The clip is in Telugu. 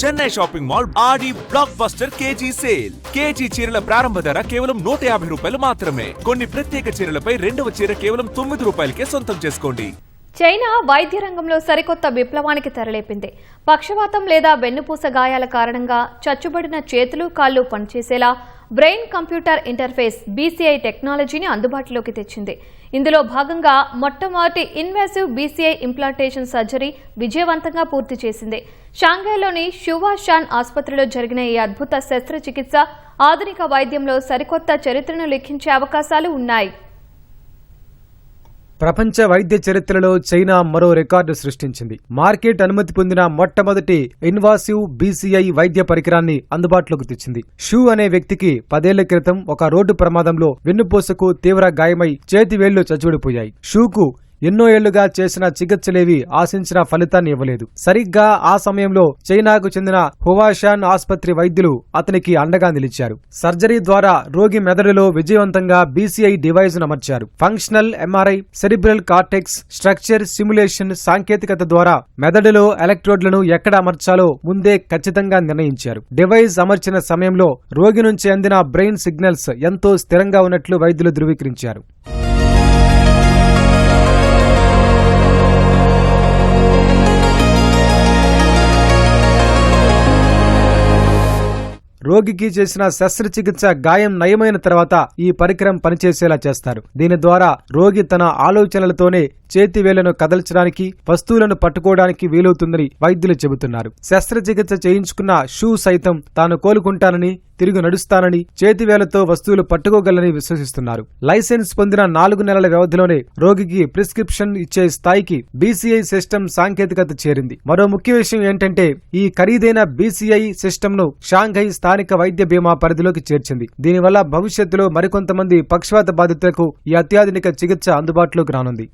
Chennai shopping mall Aadi block buster KG sale. KG చీరల ప్రారంభ ధర కేవలం 150 రూపాయలు మాత్రమే. కొన్ని ప్రత్యేక చీరలపై రెండవ చీర కేవలం 9 రూపాయలకే సొంతం చేసుకోండి. చైనా వైద్య రంగంలో సరికొత్త విప్లవానికి తెరలేపింది. పక్షవాతం లేదా వెన్నుపూస గాయాల కారణంగా చచ్చుబడిన చేతులు కాళ్లు పనిచేసేలా బ్రెయిన్ కంప్యూటర్ ఇంటర్ఫేస్ BCI టెక్నాలజీని అందుబాటులోకి తెచ్చింది. ఇందులో భాగంగా మొట్టమొదటి ఇన్వాసివ్ BCI ఇంప్లాంటేషన్ సర్జరీ విజయవంతంగా పూర్తి చేసింది. షాంఘైలోని షువాషాన్ ఆసుపత్రిలో జరిగిన ఈ అద్భుత శస్త్రచికిత్స ఆధునిక వైద్యంలో సరికొత్త చరిత్రను లిఖించే అవకాశాలు ఉన్నాయి. ప్రపంచ వైద్య చరిత్రలో చైనా మరో రికార్డు సృష్టించింది. మార్కెట్ అనుమతి పొందిన మొట్టమొదటి ఇన్వాసివ్ BCI వైద్య పరికరాన్ని అందుబాటులోకి తెచ్చింది. షూ అనే వ్యక్తికి 10 ఏళ్ల క్రితం ఒక రోడ్డు ప్రమాదంలో వెన్నుపూసకు తీవ్ర గాయమై చేతివేళ్లు చచ్చుడిపోయాయి. షూకు ఎన్నో ఏళ్లుగా చేసిన చికిత్సలేవి ఆశించిన ఫలితాన్ని ఇవ్వలేదు. సరిగ్గా ఆ సమయంలో చైనాకు చెందిన హువాషాన్ ఆసుపత్రి వైద్యులు అతనికి అండగా నిలిచారు. సర్జరీ ద్వారా రోగి మెదడులో విజయవంతంగా BCI డివైజ్ అమర్చారు. Functional MRI, cerebral cortex structure simulation సాంకేతికత ద్వారా మెదడులో ఎలక్ట్రోడ్లను ఎక్కడ అమర్చాలో ముందే ఖచ్చితంగా నిర్ణయించారు. డివైజ్ అమర్చిన సమయంలో రోగి నుంచి అందిన బ్రెయిన్ సిగ్నల్స్ ఎంతో స్థిరంగా ఉన్నట్లు వైద్యులు ధృవీకరించారు. రోగికి చేసిన శస్త్రచికిత్స గాయం నయమైన తర్వాత ఈ పరికరం పనిచేసేలా చేస్తారు. దీని ద్వారా రోగి తన ఆలోచనలతోనే చేతివేళ్లను కదల్చడానికి, వస్తువులను పట్టుకోవడానికి వీలవుతుందని వైద్యులు చెబుతున్నారు. శస్త్రచికిత్స చేయించుకున్న షూ సైతం తాను కోలుకుంటానని, తిరిగి నడుస్తానని, చేతివేళ్లతో వస్తువులు పట్టుకోగలని విశ్వసిస్తున్నారు. లైసెన్స్ పొందిన 4 నెలల వ్యవధిలోనే రోగికి ప్రిస్క్రిప్షన్ ఇచ్చే స్థాయికి BCI సిస్టమ్ సాంకేతికత చేరింది. మరో ముఖ్య విషయం ఏంటంటే ఈ ఖరీదైన BCI సిస్టమ్ ను షాంఘై స్థానిక వైద్య బీమా పరిధిలోకి చేర్చింది. దీనివల్ల భవిష్యత్తులో మరికొంతమంది పక్షవాత బాధితులకు ఈ అత్యాధునిక చికిత్స అందుబాటులోకి రానుంది.